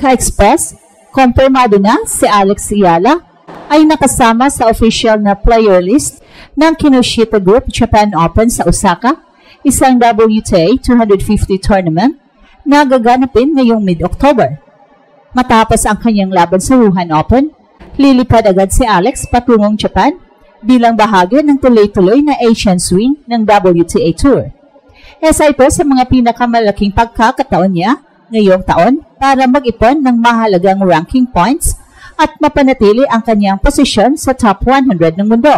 Ka-Express, kumpirmado na si Alex Ayala ay nakasama sa official na player list ng Kinoshita Group Japan Open sa Osaka, isang WTA 250 tournament na gaganapin ngayong mid-October. Matapos ang kanyang laban sa Wuhan Open, lilipad agad si Alex patungong Japan bilang bahagi ng tuloy-tuloy na Asian swing ng WTA Tour. Isa ito sa mga pinakamalaking pagkakataon niya ngayong taon para mag-ipon ng mahalagang ranking points at mapanatili ang kanyang posisyon sa top 100 ng mundo.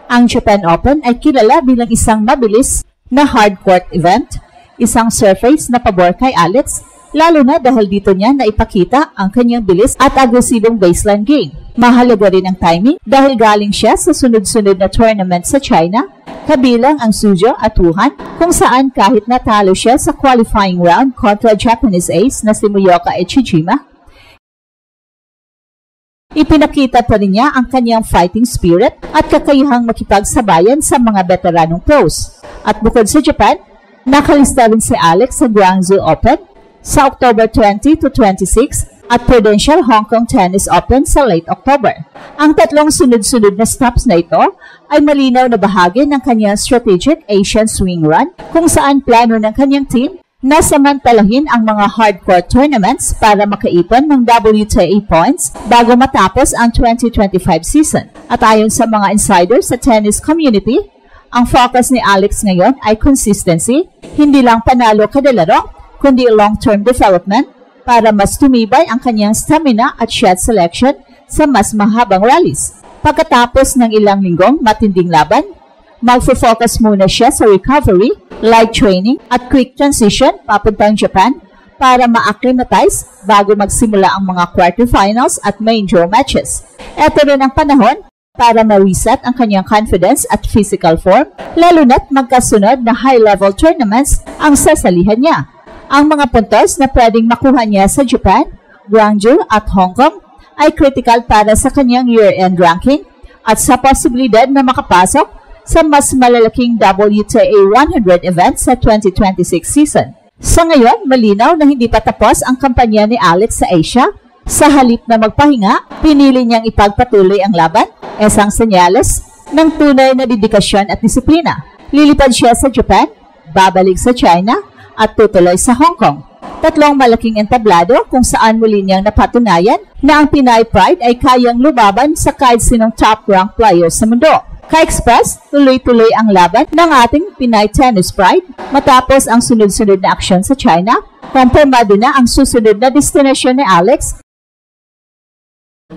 Ang Japan Open ay kilala bilang isang mabilis na hard-court event, isang surface na pabor kay Alex, lalo na dahil dito niya naipakita ang kanyang bilis at agresibong baseline game. Mahalaga rin ang timing dahil galing siya sa sunod-sunod na tournament sa China, kabilang ang Suzhou at Wuhan, kung saan kahit natalo siya sa qualifying round kontra Japanese ace na si Moyoka Echijima, ipinakita pa rin niya ang kanyang fighting spirit at kakayahang makipagsabayan sa mga veteranong pros. At bukod sa Japan, nakalista rin si Alex sa Guangzhou Open sa October 20 to 26 at Prudential Hong Kong Tennis Open sa late October. Ang tatlong sunod-sunod na stops na ito ay malinaw na bahagi ng kanyang strategic Asian swing run kung saan plano ng kanyang team na samantalahin ang mga hardcore tournaments para makaipon ng WTA points bago matapos ang 2025 season. At ayon sa mga insiders sa tennis community, ang focus ni Alex ngayon ay consistency, hindi lang panalo kada laro, kundi long-term development para mas tumibay ang kanyang stamina at shot selection sa mas mahabang rallies. Pagkatapos ng ilang linggong matinding laban, magfo-focus muna siya sa recovery, light training at quick transition papuntang Japan para ma-acclimatize bago magsimula ang mga quarterfinals at main draw matches. Ito rin ang panahon para ma-reset ang kanyang confidence at physical form, lalo na't magkasunod na high-level tournaments ang sasalihan niya. Ang mga puntos na pwedeng makuha niya sa Japan, Guangzhou at Hong Kong ay critical para sa kanyang year-end ranking at sa posibilidad na makapasok sa mas malalaking WTA 100 event sa 2026 season. Sa ngayon, malinaw na hindi pa tapos ang kampanya ni Alex sa Asia. Sa halip na magpahinga, pinili niyang ipagpatuloy ang laban, isang senyales ng tunay na dedikasyon at disiplina. Lilipad siya sa Japan, babalik sa China, at tutuloy sa Hong Kong. Tatlong malaking entablado kung saan muli niyang napatunayan na ang Pinay Pride ay kayang lumaban sa kahit sinong top-ranked players sa mundo. Ka-Express, tuloy-tuloy ang laban ng ating Pinay Tennis Pride matapos ang sunod-sunod na aksyon sa China. Kumpirmado na ang susunod na destinasyon ni Alex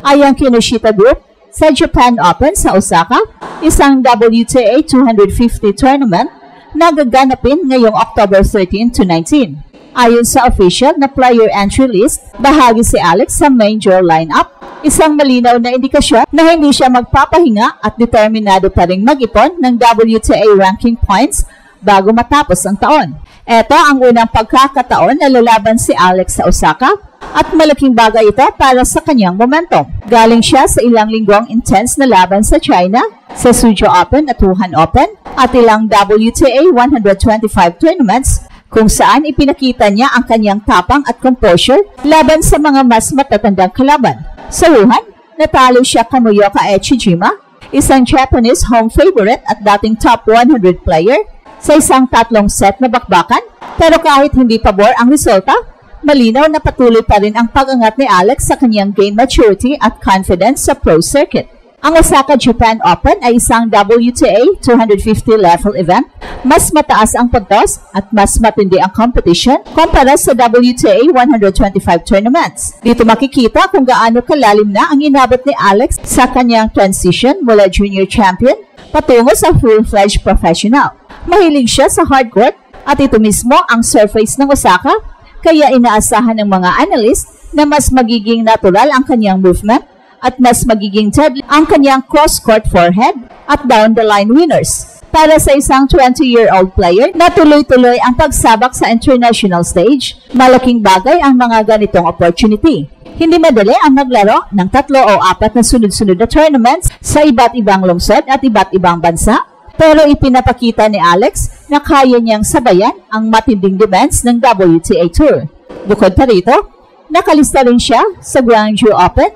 ay ang Kinoshita Group sa Japan Open sa Osaka, isang WTA 250 tournament na gaganapin ngayong October 13 to 19. Ayon sa official na player entry list, bahagi si Alex sa main draw lineup, isang malinaw na indikasyon na hindi siya magpapahinga at determinado pa ring mag-ipon ng WTA ranking points bago matapos ang taon. Ito ang unang pagkakataon na lalaban si Alex sa Osaka at malaking bagay ito para sa kanyang momentum. Galing siya sa ilang linggong intense na laban sa China, sa Suzhou Open at Wuhan Open, at ilang WTA 125 tournaments kung saan ipinakita niya ang kanyang tapang at composure laban sa mga mas matatandang kalaban. Sa Wuhan, natalo siya kay Moyoka Echijima, isang Japanese home favorite at dating top 100 player, sa isang tatlong set na bakbakan. Pero kahit hindi pabor ang resulta, malinaw na patuloy pa rin ang pag-angat ni Alex sa kanyang game maturity at confidence sa pro circuit. Ang Osaka Japan Open ay isang WTA 250 level event. Mas mataas ang puntos at mas matindi ang competition kumpara sa WTA 125 tournaments. Dito makikita kung gaano kalalim na ang inabot ni Alex sa kanyang transition mula junior champion patungo sa full-fledged professional. Mahilig siya sa hardcourt at ito mismo ang surface ng Osaka, kaya inaasahan ng mga analyst na mas magiging natural ang kanyang movement at mas magiging deadly ang kanyang cross-court forehead at down-the-line winners. Para sa isang 20-year-old player na tuloy-tuloy ang pagsabak sa international stage, malaking bagay ang mga ganitong opportunity. Hindi madali ang maglaro ng 3 o 4 na sunod-sunod na tournaments sa iba't ibang lungsod at iba't ibang bansa, pero ipinapakita ni Alex na kaya niyang sabayan ang matinding demands ng WTA Tour. Bukod pa rito, nakalista rin siya sa Guangzhou Open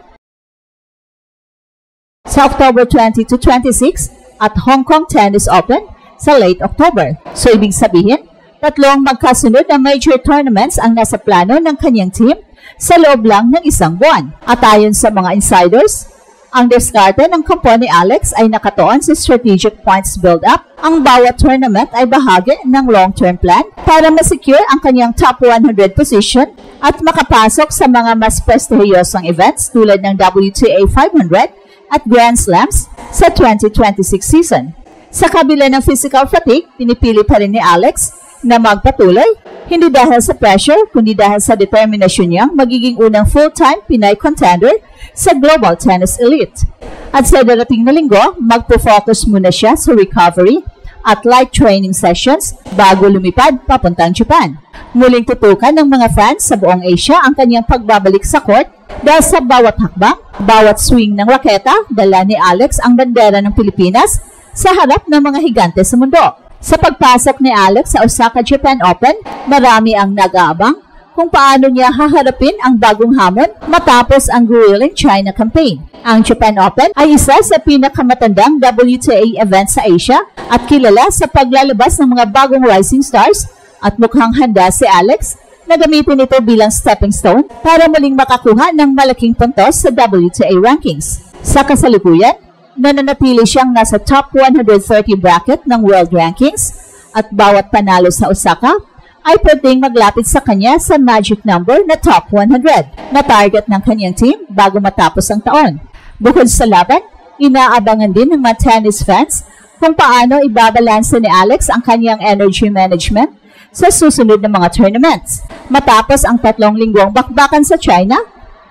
sa October 20 to 26 at Hong Kong Tennis Open sa late October. So ibig sabihin, tatlong magkasunod na major tournaments ang nasa plano ng kanyang team sa loob lang ng isang buwan. At ayon sa mga insiders, ang diskarte ng kampo ni Alex ay nakatuon sa strategic points build-up. Ang bawat tournament ay bahagi ng long-term plan para masecure ang kanyang top 100 position at makapasok sa mga mas prestihiyosong events tulad ng WTA 500 at Grand Slams sa 2026 season. Sa kabila ng physical fatigue, pinipili pa rin ni Alex na magpatuloy, hindi dahil sa pressure, kundi dahil sa determinasyon niyang magiging unang full-time Pinay contender sa global tennis elite. At sa darating na linggo, magpo-focus muna siya sa recovery at light training sessions bago lumipad papuntang Japan. Muling tutukan ng mga fans sa buong Asia ang kanyang pagbabalik sa court dahil sa bawat hakbang, bawat swing ng raketa, dala ni Alex ang bandera ng Pilipinas sa harap ng mga higante sa mundo. Sa pagpasok ni Alex sa Osaka Japan Open, marami ang nag-aabang kung paano niya haharapin ang bagong hamon matapos ang grueling China campaign. Ang Japan Open ay isa sa pinakamatandang WTA event sa Asia at kilala sa paglalabas ng mga bagong rising stars at mukhang handa si Alex na gamitin ito bilang stepping stone para muling makakuha ng malaking puntos sa WTA rankings. Sa kasalukuyan, nananatili siyang nasa top 130 bracket ng world rankings at bawat panalo sa Osaka ay pwedeng maglapit sa kanya sa magic number na top 100 na target ng kanyang team bago matapos ang taon. Bukod sa laban, inaabangan din ng mga tennis fans kung paano ibabalanse ni Alex ang kanyang energy management sa susunod na mga tournaments. Matapos ang 3 linggong bakbakan sa China,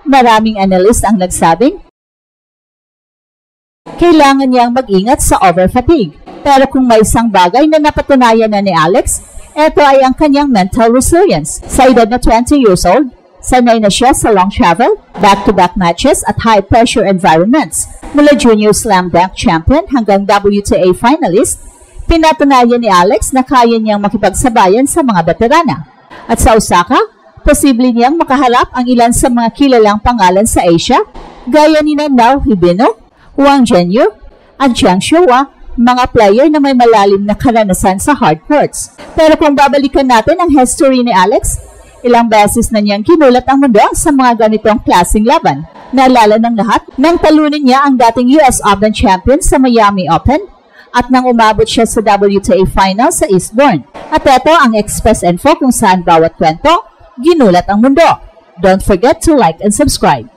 maraming analyst ang nagsabing kailangan niyang mag-ingat sa over-fatigue. Pero kung may isang bagay na napatunayan na ni Alex, ito ay ang kanyang mental resilience. Sa edad na 20 years old, sanay na siya sa long travel, back-to-back matches at high-pressure environments. Mula junior slam dunk champion hanggang WTA finalist, pinatunayan ni Alex na kaya niyang makipagsabayan sa mga veterana. At sa Osaka, posible niyang makaharap ang ilan sa mga kilalang pangalan sa Asia, gaya ni Nao Hibino, Wang Zhenyu, at Jiang Shuwa, mga player na may malalim na karanasan sa hard courts. Pero kung babalikan natin ang history ni Alex, ilang beses na niyang kinulat ang mundo sa mga ganitong klaseng laban. Naalala ng lahat nang talunin niya ang dating US Open champion sa Miami Open at nang umabot siya sa WTA final sa Eastbourne. At ito ang Express Info kung saan bawat kwento ginulat ang mundo. Don't forget to like and subscribe.